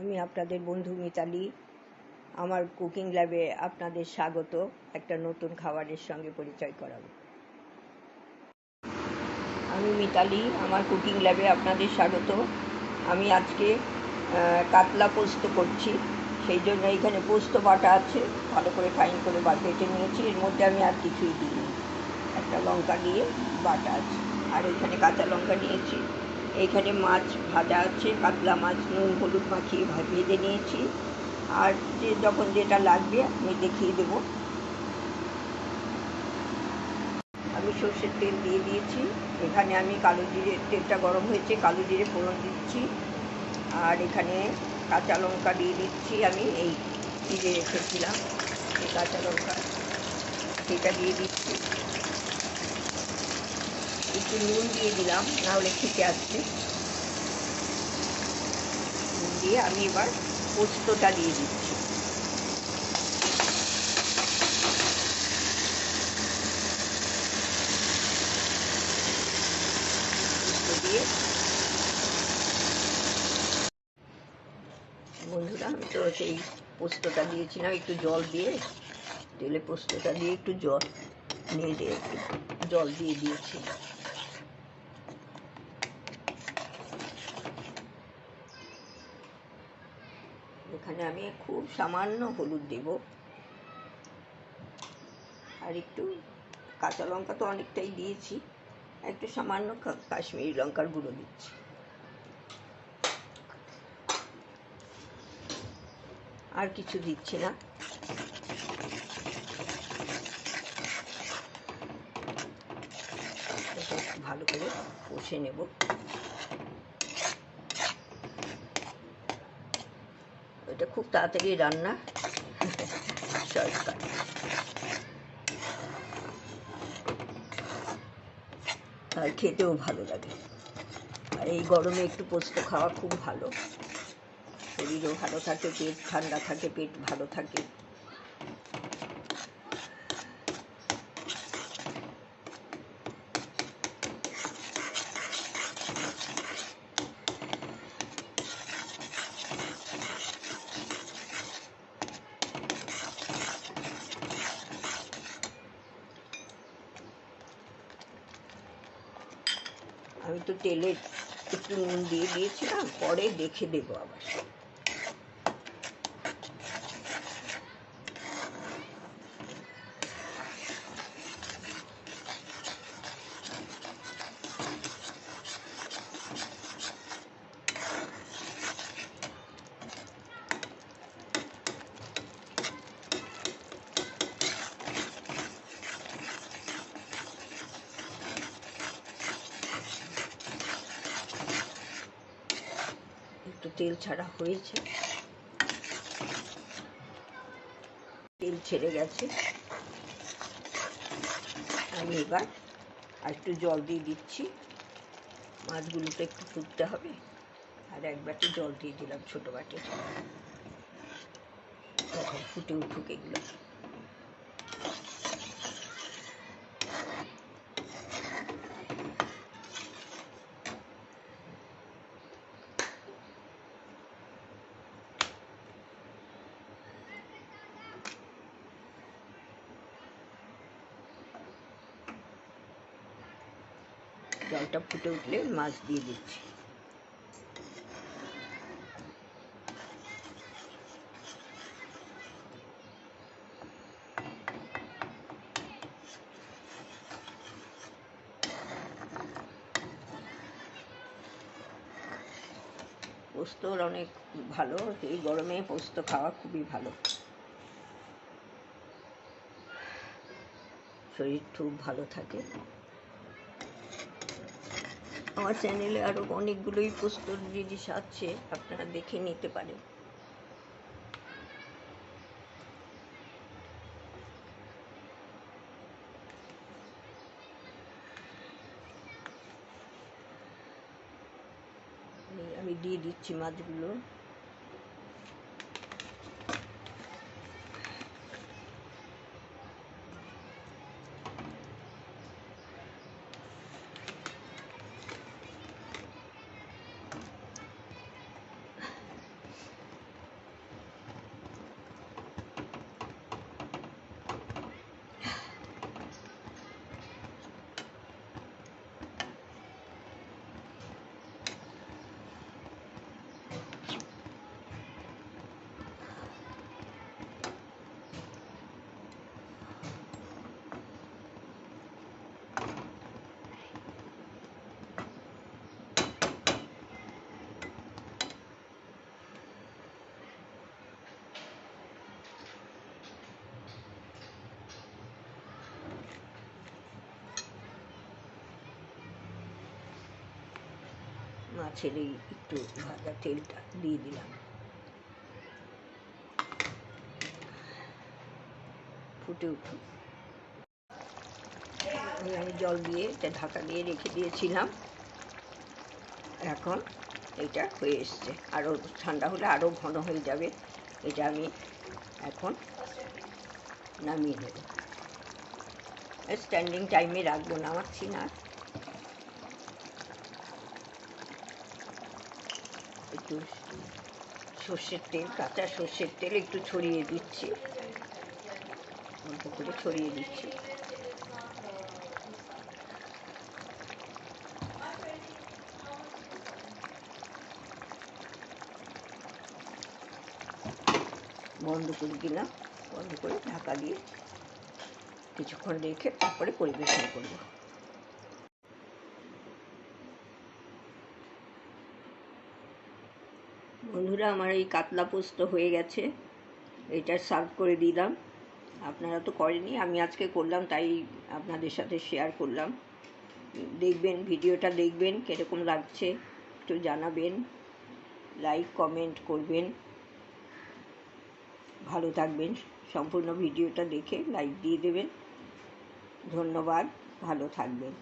আমি আপনাদের বন্ধু মিতালি। আমার কুকিং ল্যাবে আপনাদের স্বাগত। একটা নতুন খাবারের সঙ্গে পরিচয় করাবো। আমি মিতালি, আমার কুকিং ল্যাবে আপনাদের স্বাগত। আমি আজকে কাতলা পোস্ত করছি, সেই জন্য এইখানে পোস্ত বাটা আছে, ভালো করে ফাইন করে বেটে নিয়েছি। এর মধ্যে আমি আর কিছুই দিইনি, একটা লঙ্কা দিয়ে বাটা আছে, আর এখানে কাঁচা লঙ্কা নিয়েছি। এইখানে মাছ ভাজা আছে, কাতলা মাছ নুন হলুদ মাখিয়ে ভেজে নিয়েছি। আর যখন যেটা লাগবে আমি দেখিয়ে দেব। আমি সর্ষের তেল দিয়ে দিয়েছি। এখানে আমি কালো জিরে, তেলটা গরম হয়েছে, কালো জিরে ফোড়ন দিচ্ছি। আর এখানে কাঁচা লঙ্কা দিয়ে দিচ্ছি। আমি এই চিড়ে রেখেছিলাম এই কাঁচা লঙ্কা, সেটা দিয়ে দিচ্ছি। একটু নুন দিয়ে দিলাম, নাহলে খেতে আসছে। নুন দিয়ে আমি এবার পোস্তটা দিয়ে দিচ্ছি। দিয়ে বন্ধুরা, আমি তো সেই পোস্তটা দিয়েছিলাম, একটু জল দিয়ে, তেলে পোস্তটা দিয়ে একটু জল নেড়ে একটু জল দিয়ে দিয়েছি। এখানে আমি খুব সামান্য হলুদ দেব, আর একটু কাঁচা লঙ্কা তো অনেকটাই দিয়েছি, একটু সামান্য কাশ্মীরি লঙ্কার গুঁড়ো দিচ্ছি। আর কিছু দিচ্ছি না। ভালো করে কষে নেব। এটা খুব তাড়াতাড়ি রান্না, শর্টকাট। আর খেতেও ভালো লাগে। আর এই গরমে একটু পোস্ত খাওয়া খুব ভালো, শরীরও ভালো থাকে, পেট ঠান্ডা থাকে, পেট ভালো থাকে। আমি তো তেলে একটু নুন দিয়ে দিয়েছিলাম, পরে দেখে দেবো আবার। একটু তেল ছাড়া হয়েছে, তেল ছেড়ে গেছে। আমি এবার আর একটু জল দিয়ে দিচ্ছি, মাছগুলোতে একটু ফুটতে হবে। আর এক বাটি জল দিয়ে দিলাম, ছোটো বাটি। এখন ফুটে উঠুক এগুলো। জলটা ফুটে উঠলে মাছ দিয়ে দিচ্ছি। পোস্তর অনেক ভালো, এই গরমে পোস্ত খাওয়া খুবই ভালো, শরীর খুব ভালো থাকে। আমার চ্যানেলে আরও অনেকগুলোই পোস্তর জিনিস আছে, আপনারা দেখে নিতে পারেন। আমি দিয়ে দিচ্ছি মাছগুলো। মাছের এই একটু ভাজা তেলটা দিয়ে দিলাম, ফুটে উঠুন। আমি জল দিয়ে এটা ঢাকা দিয়ে রেখে দিয়েছিলাম, এখন এটা হয়ে এসছে। আরও ঠান্ডা হলে আরও ঘন হয়ে যাবে। এটা আমি এখন নামিয়ে নেব। স্ট্যান্ডিং টাইমে রাখবো, নামাচ্ছি না। একটু সর্ষের তেল, কাঁচা সর্ষের তেল একটু ছড়িয়ে দিচ্ছি, অল্প করে ছড়িয়ে দিচ্ছি। বন্ধ করে দিলাম, বন্ধ করে ঢাকা দিয়ে কিছুক্ষণ রেখে তারপরে পরিবেশন করব। বন্ধুরা, আমার এই কাতলা পোস্ত হয়ে গেছে, এটা সার্ভ করে দিলাম। আপনারা তো করেনি, আমি আজকে করলাম, তাই আপনাদের সাথে শেয়ার করলাম। দেখবেন, ভিডিওটা দেখবেন, কীরকম লাগছে একটু জানাবেন, লাইক কমেন্ট করবেন। ভালো থাকবেন, সম্পূর্ণ ভিডিওটা দেখে লাইক দিয়ে দেবেন। ধন্যবাদ, ভালো থাকবেন।